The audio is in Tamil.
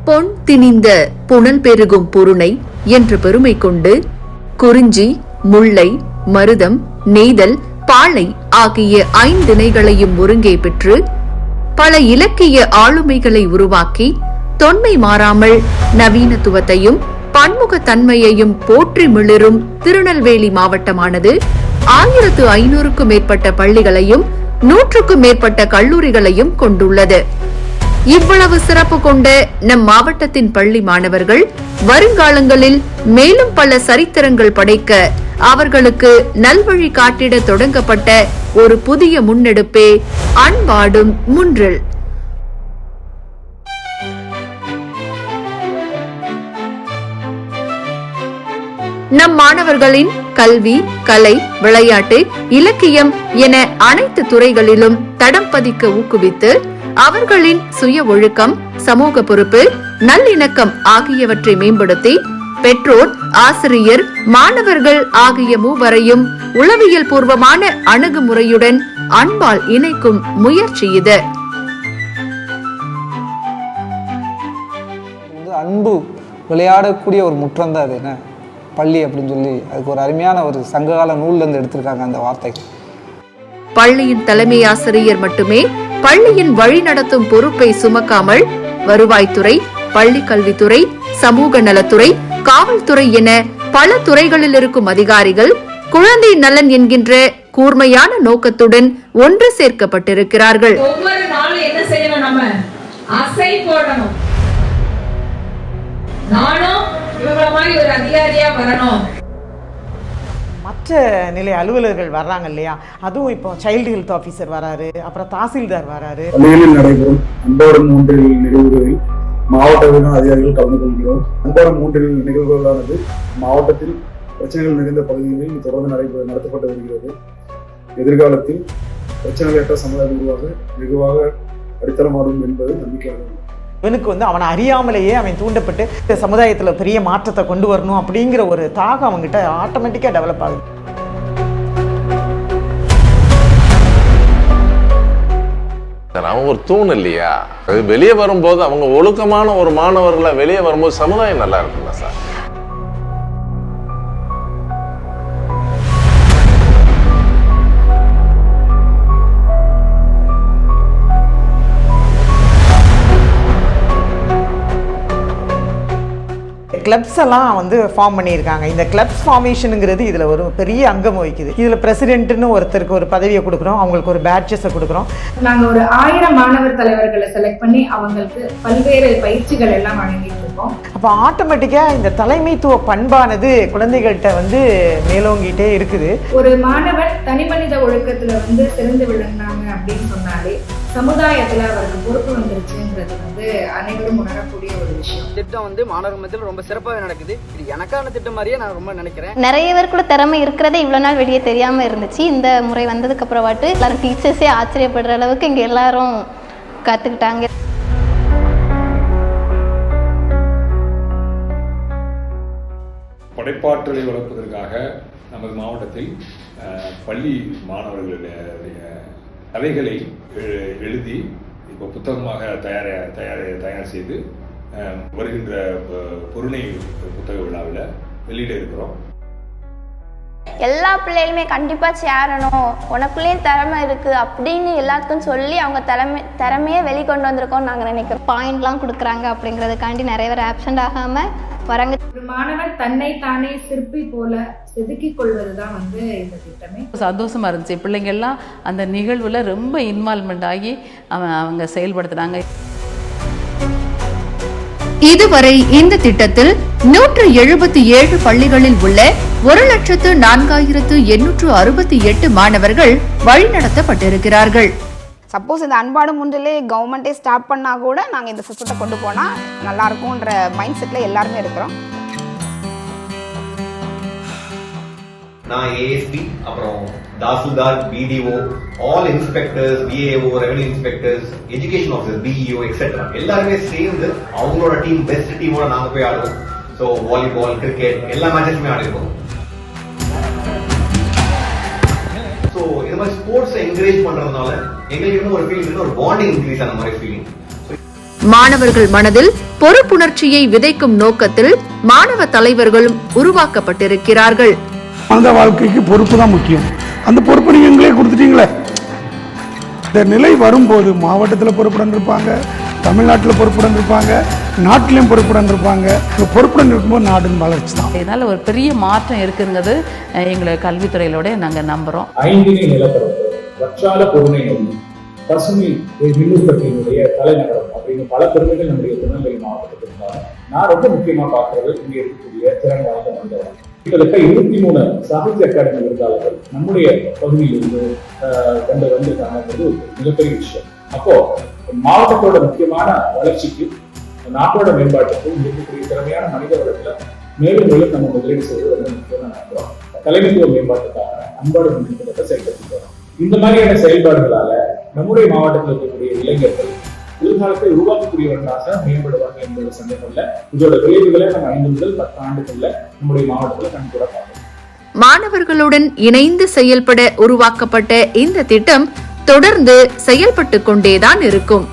பொன் திணிந்த புனல் பெருகும் பொருணை என்ற பெருமை கொண்டு குறிஞ்சி, முல்லை, மருதம், நெய்தல், பாளை ஆகிய 5 திணைகளையும் ஒருங்கே பெற்று பல இலக்கிய ஆளுமைகளை உருவாக்கி தொன்மை மாறாமல் நவீனத்துவத்தையும் பன்முகத்தன்மையையும் போற்றி மிளிரும் திருநெல்வேலி மாவட்டமானது 1500க்கும் மேற்பட்ட பள்ளிகளையும் 100க்கும் மேற்பட்ட கல்லூரிகளையும் கொண்டுள்ளது. இவ்வளவு சிறப்பு கொண்ட நம் மாவட்டத்தின் பள்ளி மாணவர்கள் வருங்காலங்களில் மேலும் பல சரித்திரங்கள் படைக்க அவர்களுக்கு நல்வழி காட்டிட தொடங்கப்பட்ட ஒரு புதிய முன்னெடுப்பே அன்பாடும் முன்றில். நம் மாணவர்களின் கல்வி, கலை, விளையாட்டு, இலக்கியம் என அனைத்து துறைகளிலும் தடம் பதிக்க ஊக்குவித்து அவர்களின் சுய ஒழுக்கம், சமூக பொறுப்பு, நல்லிணக்கம் ஆகியவற்றை மேம்படுத்தி பெற்றோர், ஆசிரியர், மாணவர்கள் ஆகிய மூவரையும் உளவியல் பூர்வமான அணுகுமுறையுடன் அன்பால் இணைக்கும் முயற்சி இது. அன்பு விளையாடக்கூடிய ஒரு முற்றம் தான் அது என்ன பள்ளி அப்படின்னு சொல்லி அதுக்கு ஒரு அருமையான ஒரு சங்ககால நூல்ல இருந்து எடுத்திருக்காங்க அந்த வார்த்தை. பள்ளியின் தலைமை ஆசிரியர் மட்டுமே பள்ளியின் வழி நடத்தும் பொறுப்பை சுமக்காமல் வருவாய்த்துறை, பள்ளி கல்வித்துறை, சமூக நலத்துறை, காவல்துறை என பல துறைகளில் இருக்கும் அதிகாரிகள் குழந்தை நலன் என்கின்ற கூர்மையான நோக்கத்துடன் ஒன்று சேர்க்கப்பட்டிருக்கிறார்கள். ஒவ்வொரு நாளும் என்ன செய்யணும்? நம்ம அசை போடணும். நானும் இவங்கள மாதிரி ஒரு அதிகாரியா வரணும். மற்ற நிலை அலுவலர்கள் வர்றாங்க இல்லையா, அதுவும் இப்போ சைல்டு ஹெல்த் ஆஃபீஸர் வராரு, அப்புறம் தாசில்தார் வராரு. பள்ளிகளில் நடைபெறும் அன்போடும் மூன்றில் நிகழ்வுகளில் மாவட்ட அதிகாரிகள் கலந்து கொள்கிறோம். அன்போடும் மூன்றில் நிகழ்வுகளானது மாவட்டத்தில் பிரச்சனைகள் நிறைந்த பகுதிகளில் தொடர்ந்து நடத்தப்பட்டு வருகிறது. எதிர்காலத்தில் பிரச்சனைகளற்ற சமுதாயம் உருவாக வெகுவாக அடித்தளமாடும் என்பது நம்பிக்கையாகும். இவனுக்கு அவனை அறியாமலேயே அவன் தூண்டப்பட்டு இந்த சமுதாயத்தில் பெரிய மாற்றத்தை கொண்டு வரணும் அப்படிங்கிற ஒரு தாகம் அவங்ககிட்ட ஆட்டோமேட்டிக்காக டெவலப் ஆகுது. அவன் ஒரு தூண் இல்லையா, அது வெளியே வரும்போது அவங்க ஒழுக்கமான ஒரு மாணவர்களை வெளியே வரும்போது சமுதாயம் நல்லா இருக்குல்ல சார். கிளப்ஸ் எல்லாம் ஃபார்ம் பண்ணியிருக்காங்க. இந்த கிளப்ஸ் ஃபார்மேஷனுங்கிறது இதில் ஒரு பெரிய அங்கம் வகிக்குது. இதில் பிரசிடென்ட்னு ஒருத்தருக்கு ஒரு பதவியை கொடுக்குறோம், அவங்களுக்கு ஒரு பேட்சஸை கொடுக்குறோம். நாங்கள் ஒரு 1000 மாணவர் தலைவர்களை செலக்ட் பண்ணி அவங்களுக்கு பல்வேறு பயிற்சிகள் எல்லாம் வழங்கிட்டு இருக்கோம். அப்போ ஆட்டோமேட்டிக்காக இந்த தலைமைத்துவ பண்பானது குழந்தைகள்கிட்ட மேலோங்கிட்டே இருக்குது. ஒரு மாணவன் தனி மனித ஒழுக்கத்தில் சிறந்து விளங்கினாங்க அப்படின்னு சொன்னாலே சமுதாயத்துல அவருக்கு பொறுப்பு வந்துருச்சுன்றது அனைவரும் உணரக்கூடிய ஒரு விஷயம். திட்டம் மாணவர் மத்தியில் ரொம்ப சிறப்பாக நடக்குது. இது எனக்கான திட்டம் மாதிரியே நான் ரொம்ப நினைக்கிறேன். நிறைய பேருக்குள்ள திறமை இருக்கிறதே இவ்வளவு நாள் வெளியே தெரியாம இருந்துச்சு. இந்த முறை வந்ததுக்கு அப்புறமாட்டு எல்லாரும் டீச்சர்ஸே ஆச்சரியப்படுற அளவுக்கு இங்க எல்லாரும் கத்துக்கிட்டாங்க. படைப்பாற்றலை வளர்ப்பதற்காக நமது மாவட்டத்தில் பள்ளி மாணவர்களுடைய கதைகளை எழுதி இப்போ புத்தகமாக தயார் செய்து வருகின்ற பொருணை புத்தக விழாவில் வெளியிட இருக்கிறோம். எல்லா பிள்ளைகளுமே கண்டிப்பாக சேரணும், உனக்குள்ளேயும் திறமை இருக்குது அப்படின்னு எல்லாத்துக்கும் சொல்லி அவங்க திறமையை வெளிக்கொண்டு வந்திருக்கோம்னு நாங்கள் நினைக்கிறோம். பாயிண்ட்லாம் கொடுக்குறாங்க அப்படிங்கிறதுக்காண்டி நிறைய பேர் ஆப்சண்ட் ஆகாமல் வராங்க. ஒரு மாணவன் தன்னை தானே சிற்பி போல செதுக்கிக் கொள்வதுதான் இந்த திட்டமே. சந்தோஷமா இருந்துச்சு. பிள்ளைங்க எல்லாம் அந்த நிகழ்வுல ரொம்ப இன்வால்வ்மெண்ட் ஆகி அவங்க செயல்படுத்துறாங்க. இதுவரை இந்த திட்டத்தில் 177 பள்ளிகளில் உள்ள 1,04,868 மாணவர்கள் வழிநடத்தப்பட்டிருக்கிறார்கள். சப்போஸ் இந்த அன்பாடும் முன்றிலே கவர்மெண்ட்டே ஸ்டார்ட் பண்ணால் கூட நாங்கள் இந்த சிஸ்டத்தை கொண்டு போனால் நல்லாயிருக்கும்ன்ற மைண்ட் செட்டில் எல்லாருமே இருக்கிறோம். நான் ஏஎஸ்பி, அப்புறம் tahsildar, BDO, all inspectors, VAO, revenue inspectors, education officer, BEO etcetera எல்லாருமே சேர்ந்து அவங்களோட டீம், பெஸ்ட் டீமோட நாங்கள் போய் ஆடுவோம். ஸோ வாலிபால், கிரிக்கெட் எல்லா மேட்சஸுமே ஆடிருக்கோம். ஸோ இந்த மாதிரி ஸ்போர்ட்ஸை என்கரேஜ் பண்றதுனால எங்களுக்கு இன்னும் ஒரு ஃபீலிங், ஒரு பாண்டிங் இன்க்ரீஸ் ஆன மாதிரி ஃபீலிங். மாணவர்கள் மனதில் பொறுப்புணர்ச்சியை விதைக்கும் நோக்கத்தில் மாணவ தலைவர்களும் உருவாக்கப்பட்டிருக்கிறார்கள். அந்த வாழ்க்கைக்கு பொறுப்பு தான் முக்கியம். அந்த பொறுப்பு நீங்க எங்களே கொடுத்துட்டீங்களே. இந்த நிலை வரும்போது மாவட்டத்தில் பொறுப்புடன் இருப்பாங்க, தமிழ்நாட்டில் பொறுப்புடன் இருப்பாங்க, நாட்டிலையும் பொறுப்புடன் இருப்பாங்க. பொறுப்புடன் இருக்கும்போது நாட்டின் வளர்ச்சி தான். இதனால் ஒரு பெரிய மாற்றம் இருக்குங்கிறது எங்களை கல்வித்துறையிலோட நாங்கள் நம்புகிறோம். 5 நிலப்பரப்பு, வற்றாத பொருளை நோக்கி, பசுமை மின்னுற்பத்தியினுடைய தலைநகரம் அப்படின்னு பல பெருமைகள் நம்முடைய திருநெல்வேலி மாவட்டத்துக்கு இருந்தாங்க. நான் ரொம்ப முக்கியமாக பார்க்கறது இங்கே இருக்கக்கூடிய திறன் வாய்ந்த மனிதர்கள். கிட்டத்தட்ட 23 சாகித்ய அகாடமி விருதாளர்கள் நம்முடைய பகுதியிலிருந்து வந்திருக்காங்கிறது ஒரு மிகப்பெரிய விஷயம். அப்போ மாவட்டத்தோட முக்கியமான வளர்ச்சிக்கு, நாட்டோட மேம்பாட்டுக்கும் இருக்கக்கூடிய திறமையான மனித வளர்ச்சியில மேலும் மேலும் நம்ம முதலீடு செய்வது ரொம்ப முக்கியமான நம்புறோம். தலைமைத்துவ மேம்பாட்டுக்காக அன்பாடு திட்டத்தை செயல்படுத்தி வரோம். இந்த மாதிரியான செயல்பாடுகளால நம்முடைய மாவட்டத்தில் இருக்கக்கூடிய இளைஞர்கள் எதிர்காலத்தை உருவாக்கக்கூடியவர்களாக மேம்படுவாங்க என்பது சந்தேகம் இல்லை. இதோட விளைவுகளை நம்ம 5 முதல் 10 ஆண்டுகள்ல நம்முடைய மாவட்டத்தில் கண்கூட பார்க்கணும். மாணவர்களுடன் இணைந்து செயல்பட உருவாக்கப்பட்ட இந்த திட்டம் தொடர்ந்து செயல்பட்டு கொண்டேதான் இருக்கும்.